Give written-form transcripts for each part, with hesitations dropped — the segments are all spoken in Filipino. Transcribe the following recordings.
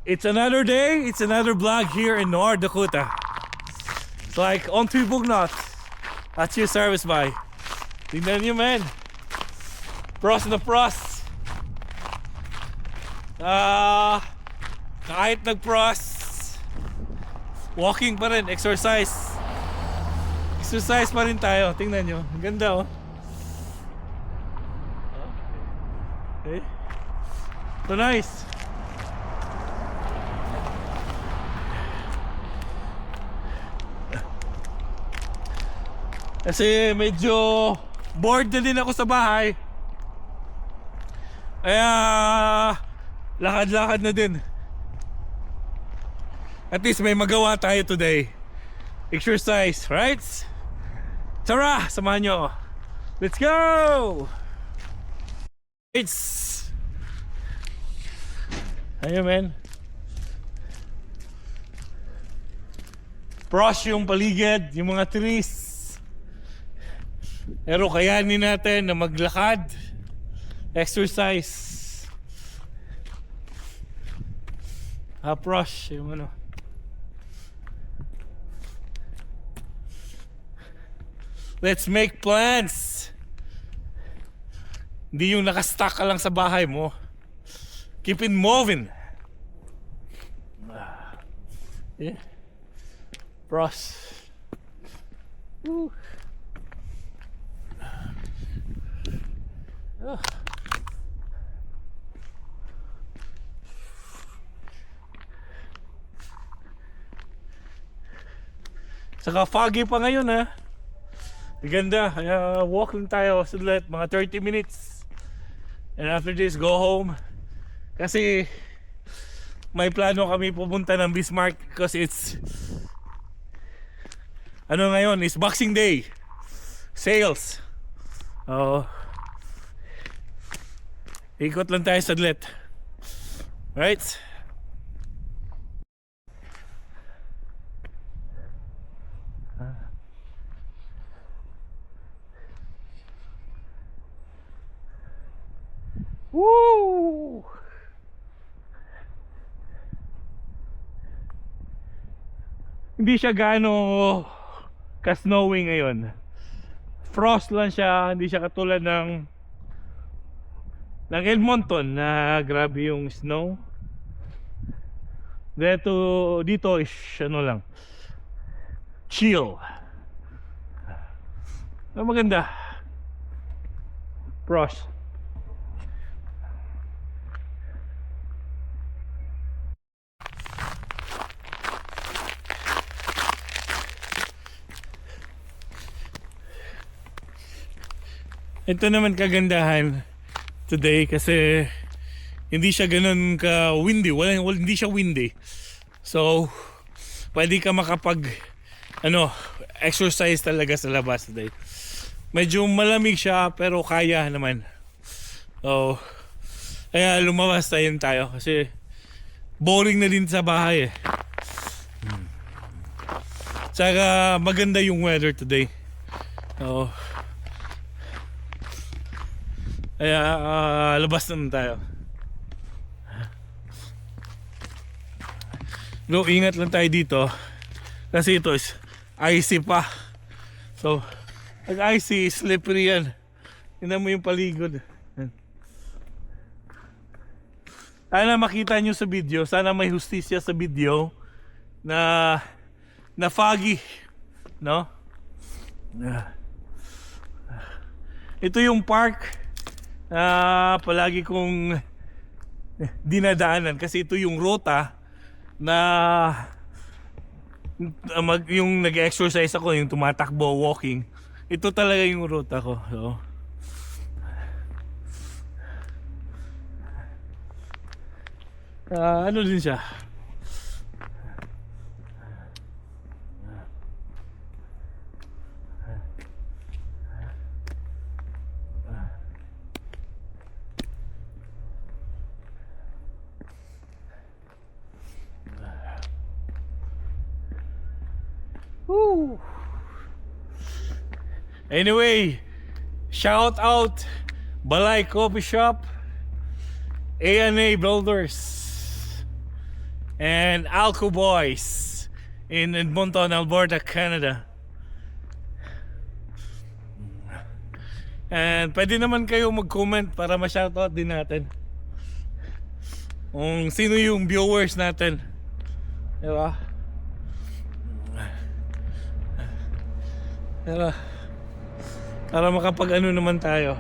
It's another day, it's another vlog here in North Dakota. It's like on to Bugnot. At your service by. Tingnan nyo, man. Pros na pros. Kahit nag-pros, walking pa rin, exercise. Exercise pa rin tayo. Tingnan nyo, ang ganda oh. Okay. So nice. Kasi medyo bored na din ako sa bahay. Kaya lakad-lakad na din. At least may magawa tayo today. Exercise, right? Tara, samahan nyo. Let's go! It's ayun, man. Brush yung paligid, yung mga trees. Pero kayanin natin na maglakad, exercise, brush yung ano. Let's make plans. Hindi yung nakastuck ka lang sa bahay mo. Keep it moving. Yeah. Brush. Woo. Saka foggy pa ngayon ha. Ganda. Walk lang tayo saglit, mga 30 minutes. And after this, go home. Kasi may plano kami pupunta ng Bismarck because it's ano ngayon, is Boxing Day. Sales. Ikot lang tayo saglit. Right? Woo! Hindi siya gaano ka-snowy ngayon. Frost lang siya, hindi siya katulad ng Edmonton na grabe yung snow. Dito is ano lang, chill. Maganda. Frost. Ito naman kagandahan today kasi hindi siya ganun ka windy, hindi siya windy. So pwede ka makapag exercise talaga sa labas today. Medyo malamig siya pero kaya naman. So kaya lumabas tayo kasi boring na din sa bahay eh. Saka maganda yung weather today. So kaya labas naman tayo. No, ingat lang tayo dito kasi ito is icy pa. So pag icy, slippery yan. Tingnan mo yung paligid. Sana makita nyo sa video, sana may hustisya sa video na foggy, no? Ito yung park palagi kong dinadaanan kasi ito yung ruta na yung nag-exercise ako, yung tumatakbo, walking. Ito talaga yung ruta ko. So ano din siya. Woo. Anyway, shout out Balay Coffee Shop, A&A Builders. and Alco Boys in Edmonton, Alberta, Canada. And pwede naman kayo mag-comment para ma-shoutout din natin kung sino yung viewers natin, diba? Diba? Para makapag-ano naman tayo.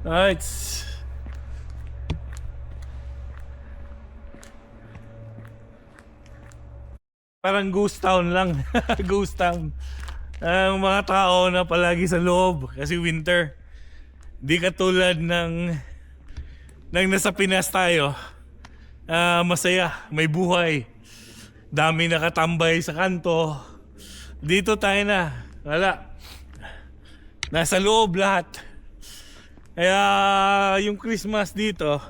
Alright. Parang ghost town lang. Ghost town. Ang mga tao na palagi sa loob kasi winter. Di katulad ng nasa Pinas tayo. Masaya, may buhay. Dami nakatambay sa kanto. Dito tayo na. Wala. Nasa loob lahat. Kaya yung Christmas dito,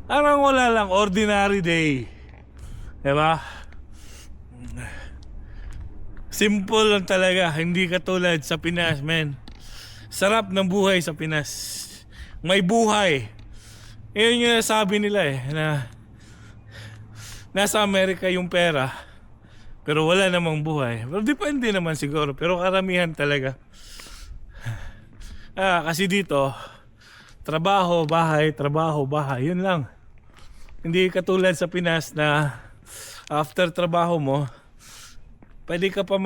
parang wala lang, ordinary day. Diba? Simple lang talaga, hindi katulad sa Pinas, man. Sarap ng buhay sa Pinas. May buhay. Yun yung sabi nila na nasa Amerika yung pera, pero wala namang buhay. Pero depende naman siguro, pero karamihan talaga. Kasi dito, trabaho, bahay, yun lang. Hindi katulad sa Pinas na after trabaho mo, pwede ka pa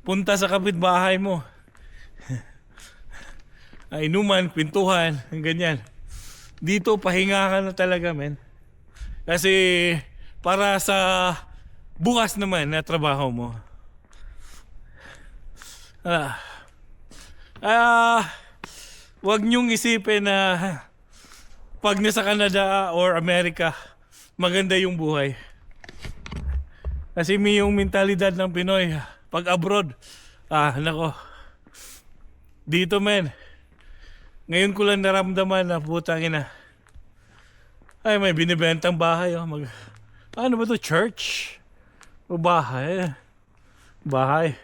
punta sa kapitbahay mo. Inuman, kwentuhan, ganyan. Dito, pahinga ka na talaga, men. Kasi, para sa bukas naman na trabaho mo. Wag niyong isipin na pag nasa Canada or Amerika, maganda yung buhay. Kasi may yung mentalidad ng Pinoy pag abroad, nako. Dito, men, ngayon ko lang naramdaman na putang ina. Ay, may binibentang bahay. Ano ba to? Church? O bahay? Bahay.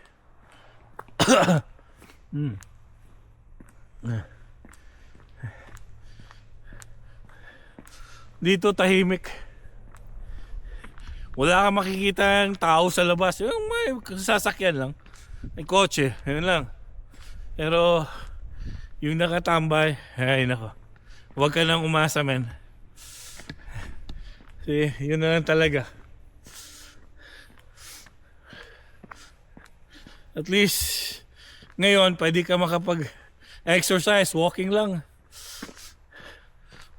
Dito tahimik. Wala kang makikita ng tao sa labas. Yung may sasakyan lang. May kotse. Yun lang. Pero yung nakatambay, ay nako. Huwag ka nang umasa, men. Kasi yun na lang talaga. At least ngayon pwede ka makapag-exercise. Walking lang.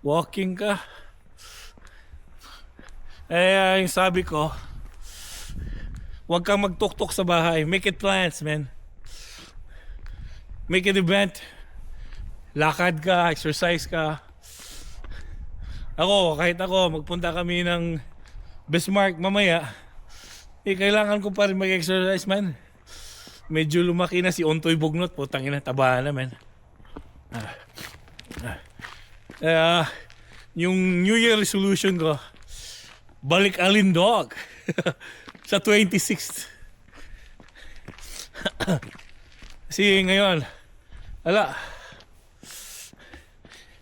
Walking ka. Yung sabi ko, huwag kang magtuktok sa bahay. Make it plans, man. Make an event. Lakad ka, exercise ka. Kahit ako, magpunta kami ng Bismarck mamaya, kailangan ko pa rin mag-exercise, man. Medyo lumaki na si Ontoy Bugnot. Putang ina, taba na, man. Yung New Year resolution ko, balik Alindog sa 26th. Kasi ngayon,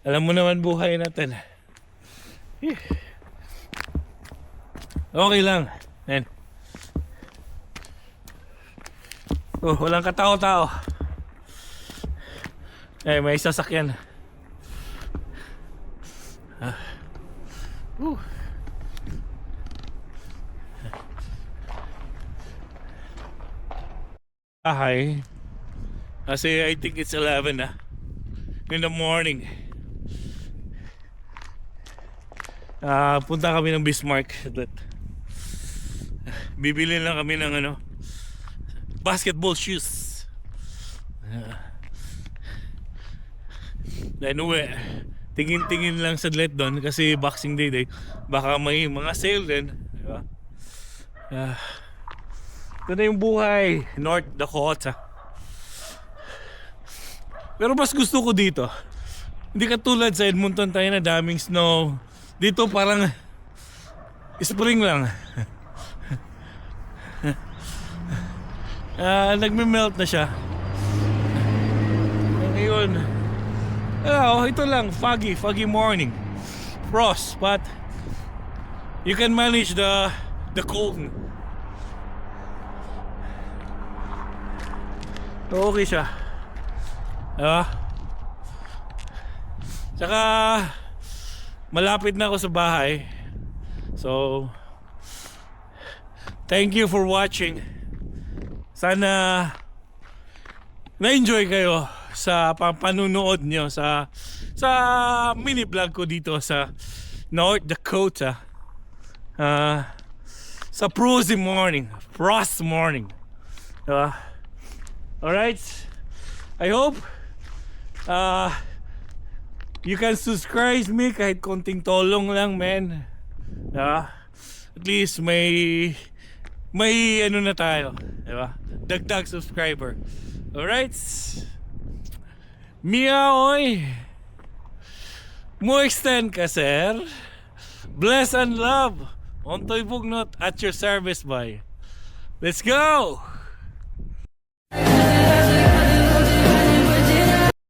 alam mo naman buhay natin. Okay lang, man. Walang katao-tao. May sasakyan. Hi. Kasi I think it's 11 in the morning. Punta kami ng Bismarck. Bibili lang kami ng basketball shoes. Anyway, tingin-tingin lang saglit doon kasi Boxing Day. Baka may mga sale din, diba? Ito na yung buhay, North Dakota. Pero mas gusto ko dito. Hindi katulad sa Edmonton tayo na daming snow. Dito parang spring lang. Nagme-melt na siya. Ngayon, ito lang, foggy morning. Frost, but you can manage the cold. Okay siya. Tsaka malapit na ako sa bahay. So thank you for watching. Sana na-enjoy kayo sa panunood nyo sa mini vlog ko dito sa North Dakota. Sa frost morning. Diba? Alright, I hope you can subscribe me kahit konting tolong lang, man. At least may ano na tayo, diba? Dagdag subscriber. Alright, Miaoy, mo extend ka, sir. Bless and love. Ontoy Bugnot at your service, boy. Let's go!